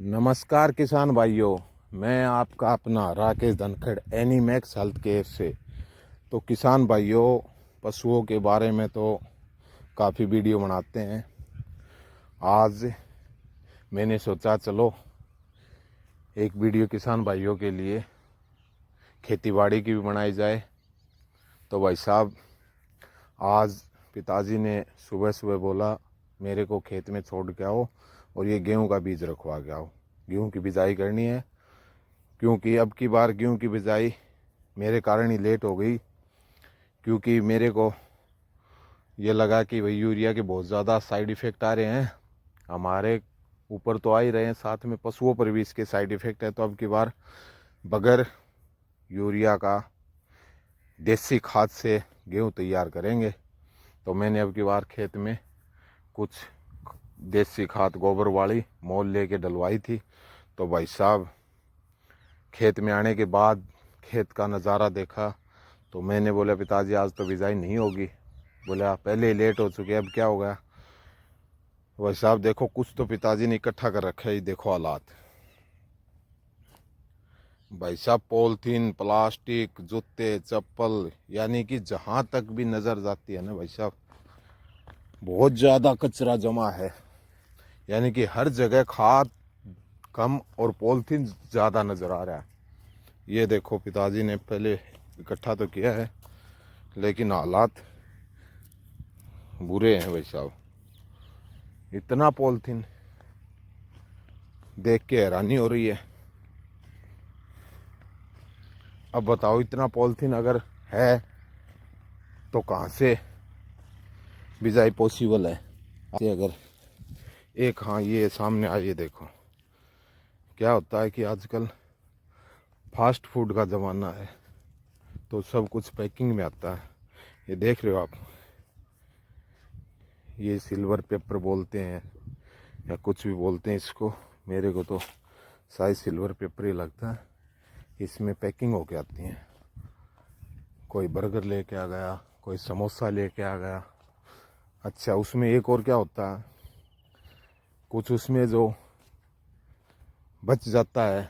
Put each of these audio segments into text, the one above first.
नमस्कार किसान भाइयों, मैं आपका अपना Rakesh Dhankhar Animax health care से। तो किसान भाइयों, पशुओं के बारे में तो काफ़ी वीडियो बनाते हैं। आज मैंने सोचा चलो एक वीडियो किसान भाइयों के लिए खेतीबाड़ी की भी बनाई जाए। तो भाई साहब, आज पिताजी ने सुबह सुबह बोला मेरे को खेत में छोड़ के आओ और ये गेहूं का बीज रखवा के आओ। गेहूं की बिजाई करनी है, क्योंकि अब की बार गेहूं की बिजाई मेरे कारण ही लेट हो गई। क्योंकि मेरे को ये लगा कि भाई यूरिया के बहुत ज़्यादा साइड इफ़ेक्ट आ रहे हैं, हमारे ऊपर तो आ ही रहे हैं, साथ में पशुओं पर भी इसके साइड इफ़ेक्ट है। तो अब की बार बगैर यूरिया का देसी खाद से गेहूं तैयार करेंगे। तो मैंने अब की बार खेत में कुछ देसी खाद गोबर वाली मोल लेके डलवाई थी। तो भाई साहब, खेत में आने के बाद खेत का नज़ारा देखा तो मैंने बोला पिताजी आज तो बिजाई नहीं होगी। बोले आप पहले ही लेट हो चुके, अब क्या हो गया। भाई साहब देखो, कुछ तो पिताजी ने इकट्ठा कर रखा है। देखो हालात भाई साहब, पॉलीथीन, प्लास्टिक, जूते, चप्पल, यानी कि जहाँ तक भी नज़र जाती है ना भाई साहब, बहुत ज़्यादा कचरा जमा है। यानी कि हर जगह खाद कम और पॉलीथीन ज़्यादा नज़र आ रहा है। ये देखो, पिताजी ने पहले इकट्ठा तो किया है, लेकिन हालात बुरे हैं भाई साहब। इतना पॉलीथीन देख के हैरानी हो रही है। अब बताओ, इतना पॉलीथीन अगर है तो कहाँ से बिजाई पॉसिबल है। अगर एक, हाँ, ये सामने आइए देखो, क्या होता है कि आजकल फास्ट फूड का ज़माना है, तो सब कुछ पैकिंग में आता है। ये देख रहे हो आप, ये सिल्वर पेपर बोलते हैं या कुछ भी बोलते हैं इसको, मेरे को तो शायद सिल्वर पेपर ही लगता है। इसमें पैकिंग होके आती हैं। कोई बर्गर लेके आ गया, कोई समोसा लेके आ गया। अच्छा, उसमें एक और क्या होता है, कुछ उसमें जो बच जाता है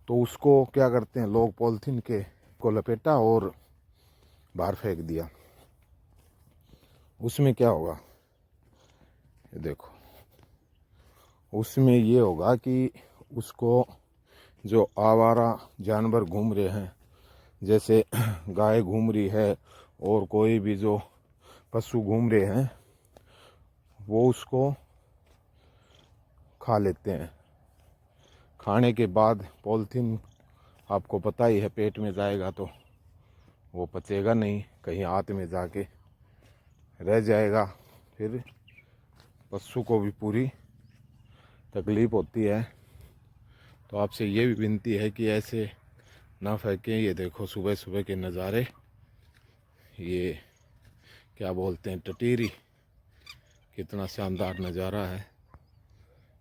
तो उसको क्या करते हैं लोग, पॉलीथीन के को लपेटा और बाहर फेंक दिया। उसमें क्या होगा, ये देखो, उसमें ये होगा कि उसको जो आवारा जानवर घूम रहे हैं, जैसे गाय घूम रही है और कोई भी जो पशु घूम रहे हैं, वो उसको खा लेते हैं। खाने के बाद पॉलीथीन आपको पता ही है, पेट में जाएगा तो वो पचेगा नहीं, कहीं हाथ में जाके रह जाएगा। फिर पशु को भी पूरी तकलीफ होती है। तो आपसे ये भी विनती है कि ऐसे ना फेंकें। ये देखो सुबह सुबह के नज़ारे, ये क्या बोलते हैं, टटीरी, कितना शानदार नज़ारा है।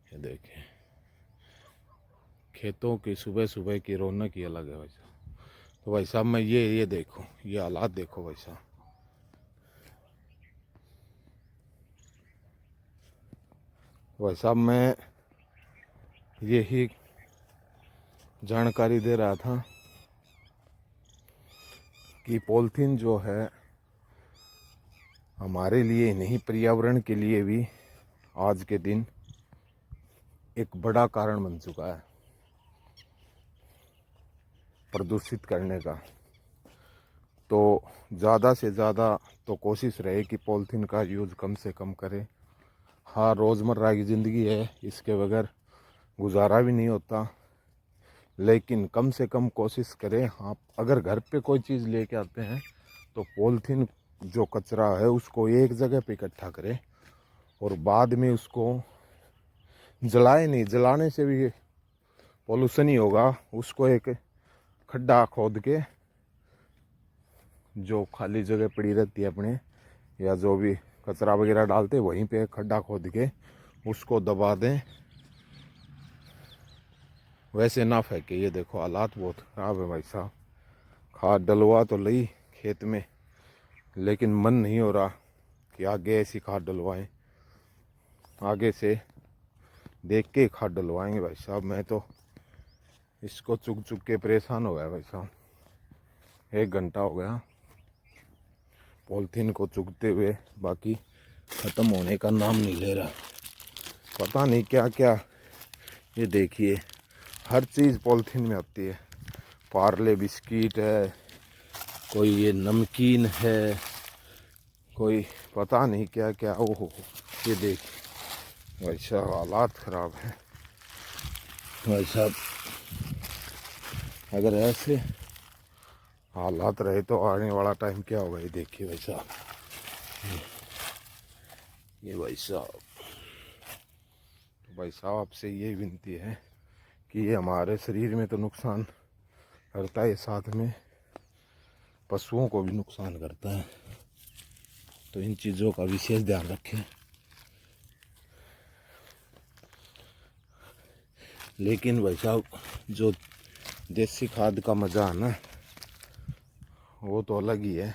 ये देखें, खेतों की सुबह सुबह की रौनक ही अलग है भाई साहब। तो भाई साहब, मैं ये देखो, ये हालात देखो भाई साहब। भाई साहब, मैं यही जानकारी दे रहा था कि पॉलीथीन जो है हमारे लिए नहीं, पर्यावरण के लिए भी आज के दिन एक बड़ा कारण बन चुका है प्रदूषित करने का। तो ज़्यादा से ज़्यादा तो कोशिश रहे कि पॉलीथीन का यूज़ कम से कम करें। हाँ, रोज़मर्रा की ज़िंदगी है, इसके बगैर गुजारा भी नहीं होता, लेकिन कम से कम कोशिश करें। हाँ, अगर घर पे कोई चीज़ लेके आते हैं तो पॉलीथीन जो कचरा है उसको एक जगह पे इकट्ठा करें और बाद में उसको जलाए नहीं। जलाने से भी पॉल्यूशन ही होगा। उसको एक खड्डा खोद के, जो खाली जगह पड़ी रहती है अपने, या जो भी कचरा वगैरह डालते वहीं पे खड्डा खोद के उसको दबा दें, वैसे ना फेंके। ये देखो हालात बहुत ख़राब है भाई साहब। खाद डलवा तो ली खेत में, लेकिन मन नहीं हो रहा कि आगे ऐसी खाद डलवाएं। आगे से देख के खाद डलवाएंगे भाई साहब। मैं तो इसको चुग चुग के परेशान हो गया भाई साहब। 1 घंटा हो गया पॉलीथीन को चुगते हुए, बाकी ख़त्म होने का नाम नहीं ले रहा। पता नहीं क्या क्या, ये देखिए हर चीज़ पॉलीथीन में आती है। पार्ले बिस्किट है, कोई ये नमकीन है, कोई पता नहीं क्या क्या। ओहो, ये देखिए भाई साहब हालात ख़राब है भाई साहब। अगर ऐसे हालात रहे तो आने वाला टाइम क्या होगा, ये देखिए भाई साहब। ये भाई साहब, तो भाई साहब आपसे ये विनती है कि ये हमारे शरीर में तो नुकसान करता है, साथ में पशुओं को भी नुकसान करता है। तो इन चीज़ों का विशेष ध्यान रखें। लेकिन भाई साहब जो देसी खाद का मज़ा है ना, वो तो अलग ही है।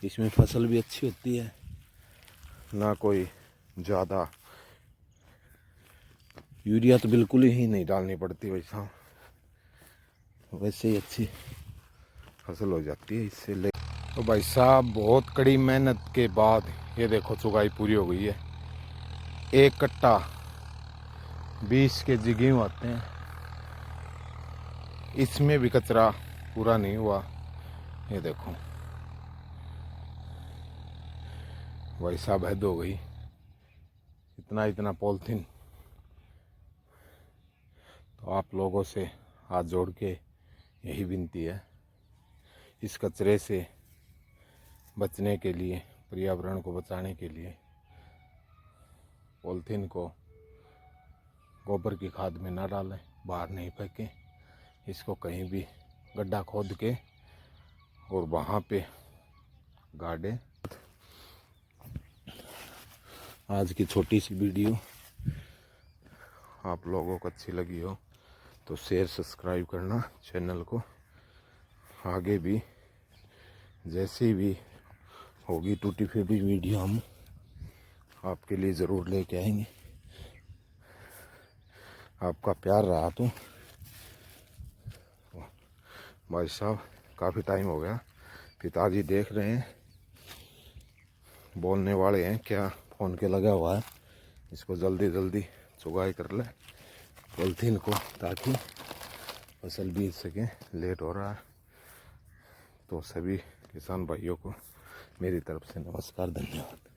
इसमें फसल भी अच्छी होती है, ना कोई ज़्यादा यूरिया तो बिल्कुल ही नहीं डालनी पड़ती भाई साहब, वैसे ही अच्छी फसल हो जाती है इससे। ले तो भाई साहब बहुत कड़ी मेहनत के बाद ये देखो चुगाई पूरी हो गई है। 1 कट्टा 20 kg गेहूँ आते हैं, इसमें भी कचरा पूरा नहीं हुआ। ये देखो भाई साहब हद हो गई, इतना इतना पॉलीथीन। तो आप लोगों से हाथ जोड़ के यही विनती है, इस कचरे से बचने के लिए, पर्यावरण को बचाने के लिए पॉलीथीन को गोबर की खाद में ना डालें, बाहर नहीं फेंकें। इसको कहीं भी गड्ढा खोद के और वहाँ पे गाड़ें। आज की छोटी सी वीडियो आप लोगों को अच्छी लगी हो तो शेयर सब्सक्राइब करना चैनल को। आगे भी जैसी भी होगी टूटी फूटी वीडियो हम आपके लिए ज़रूर लेके आएंगे। आपका प्यार रहा तो भाई साहब काफ़ी टाइम हो गया। पिताजी देख रहे हैं, बोलने वाले हैं क्या फ़ोन के लगा हुआ है। इसको जल्दी जल्दी चुगाई कर ले पॉलीथीन को, ताकि फसल बीज सकें। लेट हो रहा है। तो सभी किसान भाइयों को मेरी तरफ से नमस्कार, धन्यवाद।